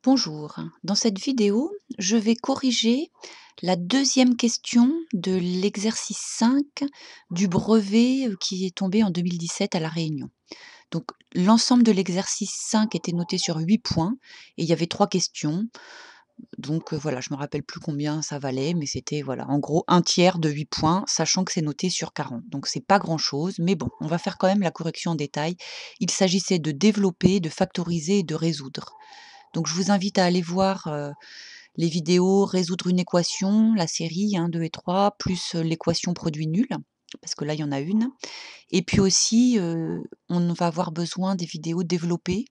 Bonjour, dans cette vidéo, je vais corriger la deuxième question de l'exercice 5 du brevet qui est tombé en 2017 à La Réunion. Donc l'ensemble de l'exercice 5 était noté sur 8 points et il y avait 3 questions. Donc voilà, je me rappelle plus combien ça valait, mais c'était voilà, en gros un tiers de 8 points, sachant que c'est noté sur 40. Donc c'est pas grand-chose, mais bon, on va faire quand même la correction en détail. Il s'agissait de développer, de factoriser et de résoudre. Donc je vous invite à aller voir, les vidéos «Résoudre une équation», la série 1, 2 et 3, plus, l'équation produit nul, parce que là, il y en a une. Et puis aussi, on va avoir besoin des vidéos «Développer»,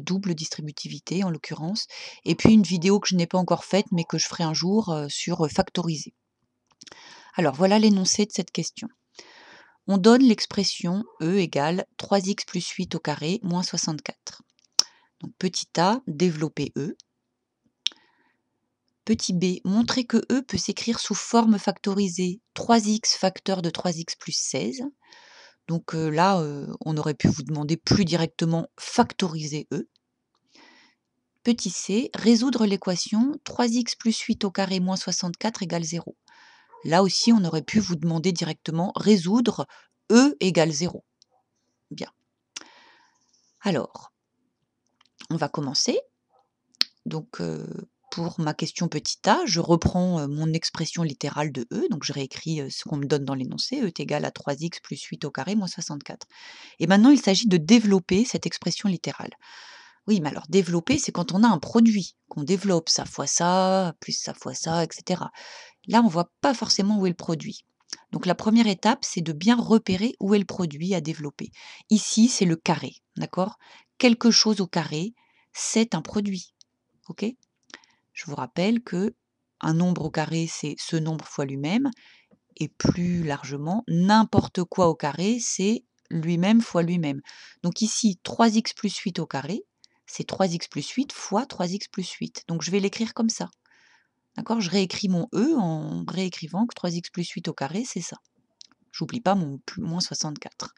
double distributivité en l'occurrence, et puis une vidéo que je n'ai pas encore faite, mais que je ferai un jour, sur, factoriser. Alors voilà l'énoncé de cette question. On donne l'expression E égale 3x plus 8 au carré moins 64. Donc petit a, développer E. Petit b, montrer que E peut s'écrire sous forme factorisée 3x facteur de 3x plus 16. Donc là, on aurait pu vous demander plus directement factoriser E. Petit c, résoudre l'équation 3x plus 8 au carré moins 64 égale 0. Là aussi, on aurait pu vous demander directement résoudre E égale 0. Bien. Alors, on va commencer. Donc, pour ma question petit a, je reprends, mon expression littérale de E, donc je réécris, ce qu'on me donne dans l'énoncé, E est égal à 3x plus 8 au carré moins 64. Et maintenant, il s'agit de développer cette expression littérale. Oui, mais alors développer, c'est quand on a un produit, qu'on développe ça fois ça, plus ça fois ça, et cetera. Là, on ne voit pas forcément où est le produit. Donc la première étape, c'est de bien repérer où est le produit à développer. Ici, c'est le carré, d'accord? Quelque chose au carré, c'est un produit, OK? Je vous rappelle que un nombre au carré, c'est ce nombre fois lui-même, et plus largement, n'importe quoi au carré, c'est lui-même fois lui-même. Donc ici, 3x plus 8 au carré, c'est 3x plus 8 fois 3x plus 8. Donc je vais l'écrire comme ça. D'accord? Je réécris mon E en réécrivant que 3x plus 8 au carré, c'est ça. J'oublie pas mon moins 64.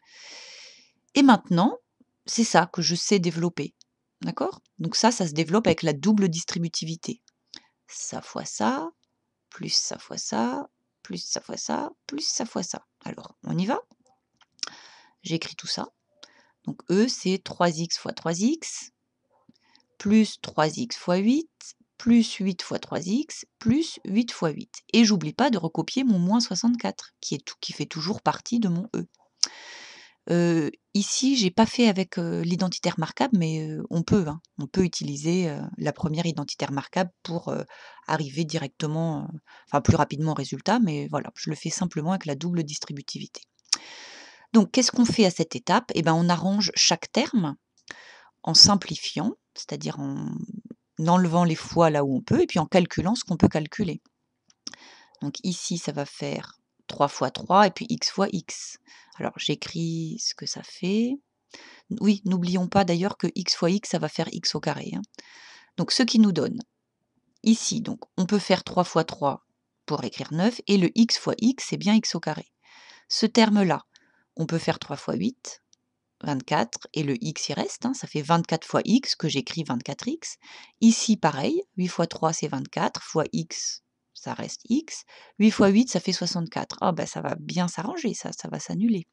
Et maintenant, c'est ça que je sais développer. D'accord? Donc ça se développe avec la double distributivité. Ça fois ça, plus ça fois ça, plus ça fois ça, plus ça fois ça. Alors, on y va? J'écris tout ça. Donc E, c'est 3x fois 3x, plus 3x fois 8, plus 8 fois 3x, plus 8 fois 8. Et j'oublie pas de recopier mon moins 64, qui fait toujours partie de mon E. Ici, j'ai pas fait avec, l'identitaire marquable, mais on peut, hein. On peut utiliser, la première identitaire marquable pour, arriver directement, enfin plus rapidement au résultat, mais voilà, je le fais simplement avec la double distributivité. Donc qu'est-ce qu'on fait à cette étape? Eh ben, on arrange chaque terme en simplifiant, c'est-à-dire en enlevant les fois là où on peut et puis en calculant ce qu'on peut calculer. Donc ici, ça va faire 3 fois 3 et puis x fois x. Alors j'écris ce que ça fait. Oui, n'oublions pas d'ailleurs que x fois x, ça va faire x au carré, hein. Donc ce qui nous donne ici, donc on peut faire 3 fois 3 pour écrire 9 et le x fois x, c'est bien x au carré. Ce terme-là, on peut faire 3 fois 8, 24 et le x y reste, hein, ça fait 24 fois x que j'écris 24x. Ici pareil, 8 fois 3 c'est 24, fois x ça reste x, 8 fois 8 ça fait 64. Ah ben ça va bien s'arranger ça va s'annuler.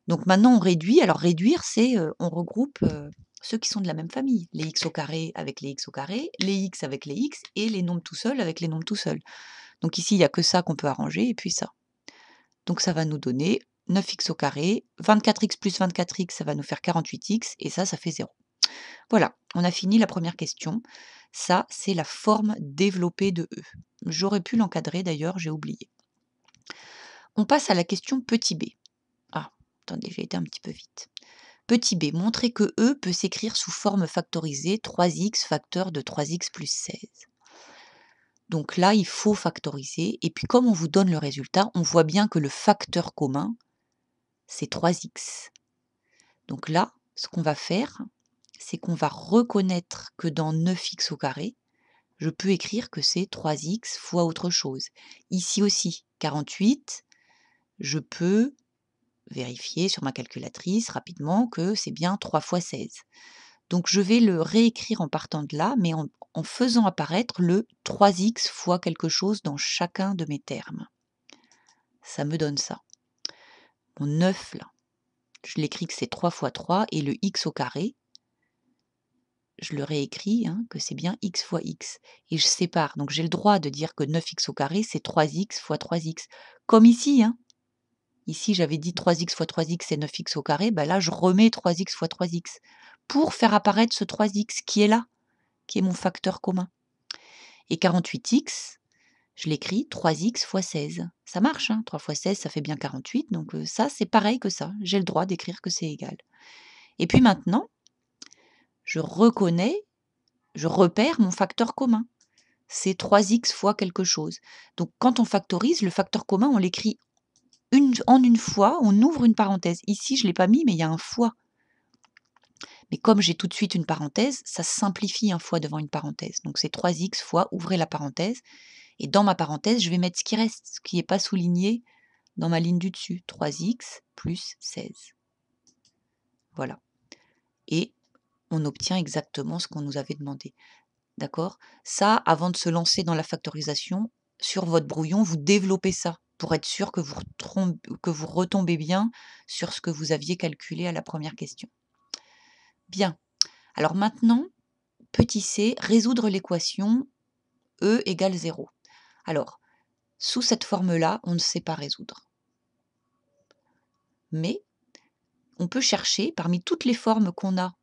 Donc maintenant on réduit, alors réduire c'est, on regroupe, ceux qui sont de la même famille, les x au carré avec les x au carré, les x avec les x et les nombres tout seuls avec les nombres tout seuls. Donc ici il n'y a que ça qu'on peut arranger et puis ça. Donc ça va nous donner 9x au carré, 24x plus 24x, ça va nous faire 48x, et ça fait 0. Voilà, on a fini la première question. Ça, c'est la forme développée de E. J'aurais pu l'encadrer d'ailleurs, j'ai oublié. On passe à la question petit b. Ah, attendez, j'ai été un petit peu vite. Petit b, montrer que E peut s'écrire sous forme factorisée 3x facteur de 3x plus 16. Donc là, il faut factoriser, et puis comme on vous donne le résultat, on voit bien que le facteur commun, c'est 3x. Donc là, ce qu'on va faire, c'est qu'on va reconnaître que dans 9x au carré, je peux écrire que c'est 3x fois autre chose. Ici aussi, 48, je peux vérifier sur ma calculatrice rapidement que c'est bien 3 fois 16. Donc je vais le réécrire en partant de là, mais en faisant apparaître le 3x fois quelque chose dans chacun de mes termes. Ça me donne ça. Mon 9 là, je l'écris que c'est 3 fois 3 et le x au carré, je le réécris, hein, que c'est bien x fois x. Et je sépare. Donc j'ai le droit de dire que 9x au carré, c'est 3x fois 3x. Comme ici, hein. Ici, j'avais dit 3x fois 3x, c'est 9x au carré. Ben là, je remets 3x fois 3x pour faire apparaître ce 3x qui est là, qui est mon facteur commun. Et 48x, je l'écris 3x fois 16. Ça marche, hein, 3 fois 16, ça fait bien 48. Donc ça, c'est pareil que ça. J'ai le droit d'écrire que c'est égal. Et puis maintenant, je repère mon facteur commun. C'est 3x fois quelque chose. Donc quand on factorise, le facteur commun, on l'écrit en une fois, on ouvre une parenthèse. Ici, je ne l'ai pas mis, mais il y a un fois. Mais comme j'ai tout de suite une parenthèse, ça simplifie un fois devant une parenthèse. Donc c'est 3x fois, ouvrez la parenthèse. Et dans ma parenthèse, je vais mettre ce qui reste, ce qui n'est pas souligné dans ma ligne du dessus. 3x plus 16. Voilà. Et on obtient exactement ce qu'on nous avait demandé. D'accord? Ça, avant de se lancer dans la factorisation, sur votre brouillon, vous développez ça pour être sûr que vous retombez bien sur ce que vous aviez calculé à la première question. Bien. Alors maintenant, petit c, résoudre l'équation E égale 0. Alors, sous cette forme-là, on ne sait pas résoudre. Mais on peut chercher, parmi toutes les formes qu'on a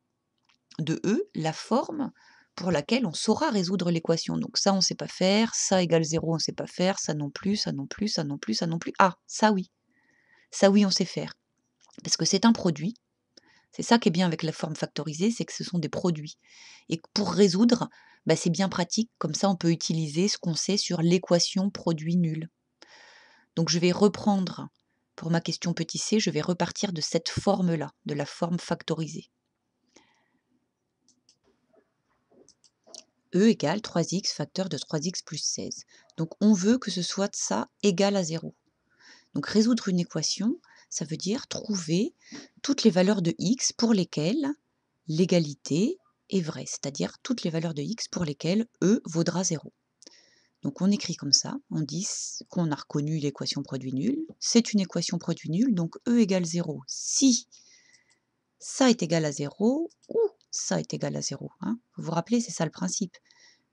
de E, la forme pour laquelle on saura résoudre l'équation. Donc ça, on ne sait pas faire, ça égale 0, on ne sait pas faire, ça non plus, ça non plus, ça non plus, ça non plus. Ah, ça oui. Ça oui, on sait faire. Parce que c'est un produit. C'est ça qui est bien avec la forme factorisée, c'est que ce sont des produits. Et pour résoudre, bah, c'est bien pratique, comme ça on peut utiliser ce qu'on sait sur l'équation produit nul. Donc je vais reprendre, pour ma question petit c, je vais repartir de cette forme-là, de la forme factorisée. E égale 3x facteur de 3x plus 16. Donc on veut que ce soit ça égal à 0. Donc résoudre une équation, ça veut dire trouver toutes les valeurs de x pour lesquelles l'égalité est vraie, c'est-à-dire toutes les valeurs de x pour lesquelles E vaudra 0. Donc on écrit comme ça, on dit qu'on a reconnu l'équation produit nul, c'est une équation produit nul, donc E égale 0 si ça est égal à 0 ou ça est égal à 0. Hein. Vous vous rappelez, c'est ça le principe.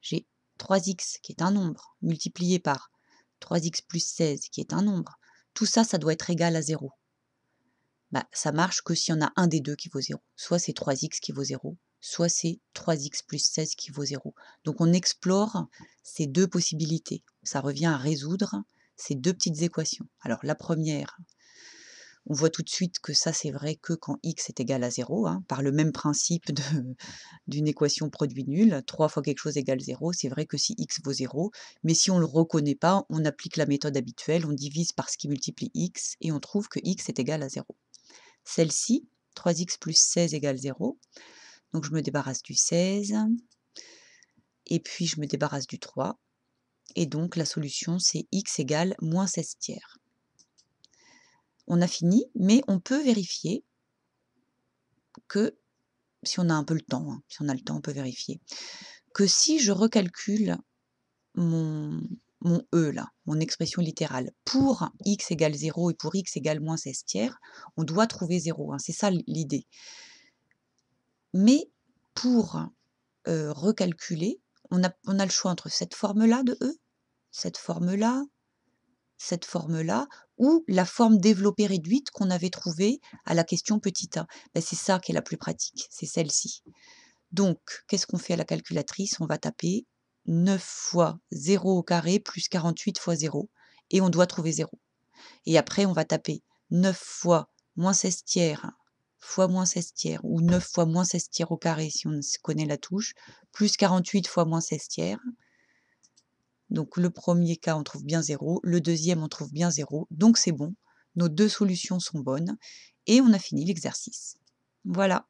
J'ai 3x qui est un nombre, multiplié par 3x plus 16 qui est un nombre. Tout ça, ça doit être égal à 0. Bah, ça marche que s'il y en a un des deux qui vaut 0. Soit c'est 3x qui vaut 0, soit c'est 3x plus 16 qui vaut 0. Donc on explore ces deux possibilités. Ça revient à résoudre ces deux petites équations. Alors la première, on voit tout de suite que ça c'est vrai que quand x est égal à 0, hein, par le même principe d'une équation produit nul, 3 fois quelque chose égale 0, c'est vrai que si x vaut 0, mais si on ne le reconnaît pas, on applique la méthode habituelle, on divise par ce qui multiplie x et on trouve que x est égal à 0. Celle-ci, 3x plus 16 égale 0, donc je me débarrasse du 16, et puis je me débarrasse du 3, et donc la solution c'est x égale moins 16 tiers. On a fini, mais on peut vérifier que, si on a un peu le temps, hein, si on a le temps, on peut vérifier, que si je recalcule mon E là, mon expression littérale, pour x égale 0 et pour x égale moins 16 tiers, on doit trouver 0, hein, c'est ça l'idée. Mais pour recalculer, on a le choix entre cette forme-là de E, cette forme-là, ou la forme développée réduite qu'on avait trouvée à la question petit a. Ben, c'est ça qui est la plus pratique, c'est celle-ci. Donc, qu'est-ce qu'on fait à la calculatrice? On va taper 9 fois 0 au carré plus 48 fois 0, et on doit trouver 0. Et après, on va taper 9 fois moins 16 tiers fois moins 16 tiers, ou 9 fois moins 16 tiers au carré si on connaît la touche, plus 48 fois moins 16 tiers. Donc le premier cas, on trouve bien 0, le deuxième, on trouve bien 0, donc c'est bon, nos deux solutions sont bonnes, et on a fini l'exercice. Voilà.